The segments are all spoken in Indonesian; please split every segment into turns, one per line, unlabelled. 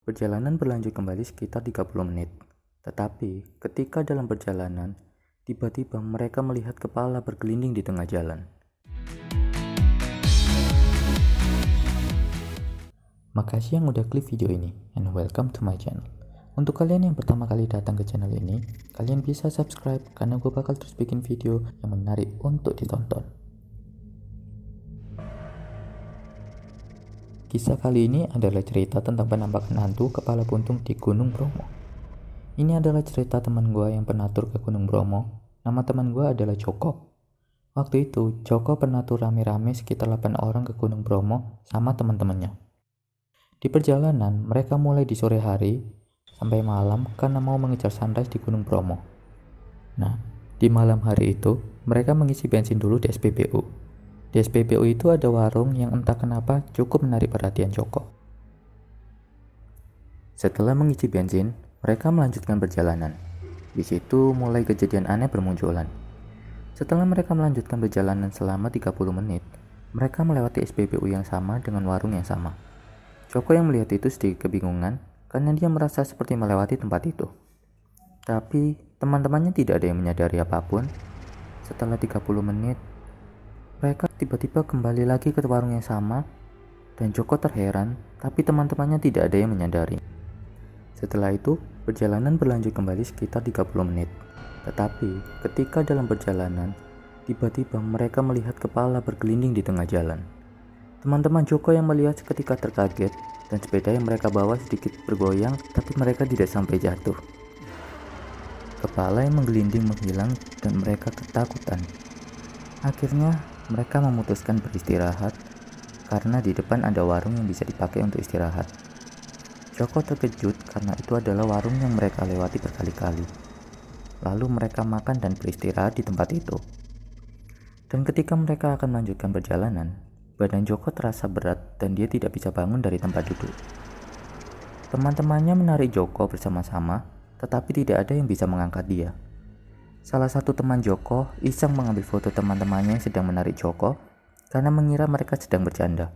Perjalanan berlanjut kembali sekitar 30 menit. Tetapi ketika dalam perjalanan, tiba-tiba mereka melihat kepala bergelinding di tengah jalan. Makasih yang udah klik video ini, and welcome to my channel. Untuk kalian yang pertama kali datang ke channel ini, kalian bisa subscribe karena gue bakal terus bikin video yang menarik untuk ditonton. Kisah kali ini adalah cerita tentang penampakan hantu kepala buntung di Gunung Bromo. Ini adalah cerita teman gue yang pernah tur ke Gunung Bromo. Nama teman gue adalah Joko. Waktu itu, Joko pernah tur rame-rame sekitar 8 orang ke Gunung Bromo sama teman-temannya. Di perjalanan, mereka mulai di sore hari sampai malam karena mau mengejar sunrise di Gunung Bromo. Nah, di malam hari itu, mereka mengisi bensin dulu di SPBU. Di SPBU itu ada warung yang entah kenapa cukup menarik perhatian Joko. Setelah mengisi bensin, mereka melanjutkan perjalanan. Di situ mulai kejadian aneh bermunculan. Setelah mereka melanjutkan perjalanan selama 30 menit, mereka melewati SPBU yang sama dengan warung yang sama. Joko yang melihat itu sedikit kebingungan karena dia merasa seperti melewati tempat itu. Tapi teman-temannya tidak ada yang menyadari apapun. Setelah 30 menit, mereka tiba-tiba kembali lagi ke warung yang sama dan Joko terheran, tapi teman-temannya tidak ada yang menyadari. Setelah itu, perjalanan berlanjut kembali sekitar 30 menit. Tetapi, ketika dalam perjalanan, tiba-tiba mereka melihat kepala bergelinding di tengah jalan. Teman-teman Joko yang melihat seketika terkaget dan sepeda yang mereka bawa sedikit bergoyang, tapi mereka tidak sampai jatuh. Kepala yang menggelinding menghilang dan mereka ketakutan. Akhirnya, mereka memutuskan beristirahat karena di depan ada warung yang bisa dipakai untuk istirahat. Joko terkejut karena itu adalah warung yang mereka lewati berkali-kali. Lalu mereka makan dan beristirahat di tempat itu. Dan ketika mereka akan melanjutkan perjalanan, badan Joko terasa berat dan dia tidak bisa bangun dari tempat duduk. Teman-temannya menarik Joko bersama-sama, tetapi tidak ada yang bisa mengangkat dia. Salah satu teman Joko iseng mengambil foto teman-temannya yang sedang menarik Joko karena mengira mereka sedang bercanda.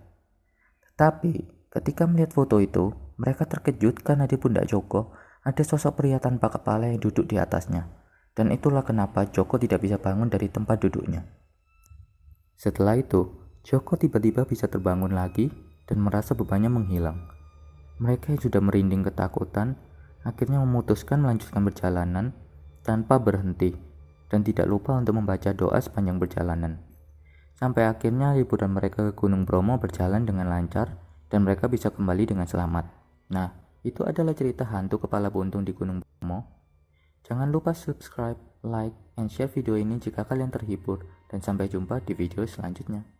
Tetapi ketika melihat foto itu, mereka terkejut karena di pundak Joko ada sosok pria tanpa kepala yang duduk di atasnya. Dan itulah kenapa Joko tidak bisa bangun dari tempat duduknya. Setelah itu, Joko tiba-tiba bisa terbangun lagi dan merasa bebannya menghilang. Mereka yang sudah merinding ketakutan akhirnya memutuskan melanjutkan perjalanan tanpa berhenti dan tidak lupa untuk membaca doa sepanjang perjalanan. Sampai akhirnya liburan mereka ke Gunung Bromo berjalan dengan lancar dan mereka bisa kembali dengan selamat. Nah, itu adalah cerita hantu kepala buntung di Gunung Bromo. Jangan lupa subscribe, like, and share video ini jika kalian terhibur dan sampai jumpa di video selanjutnya.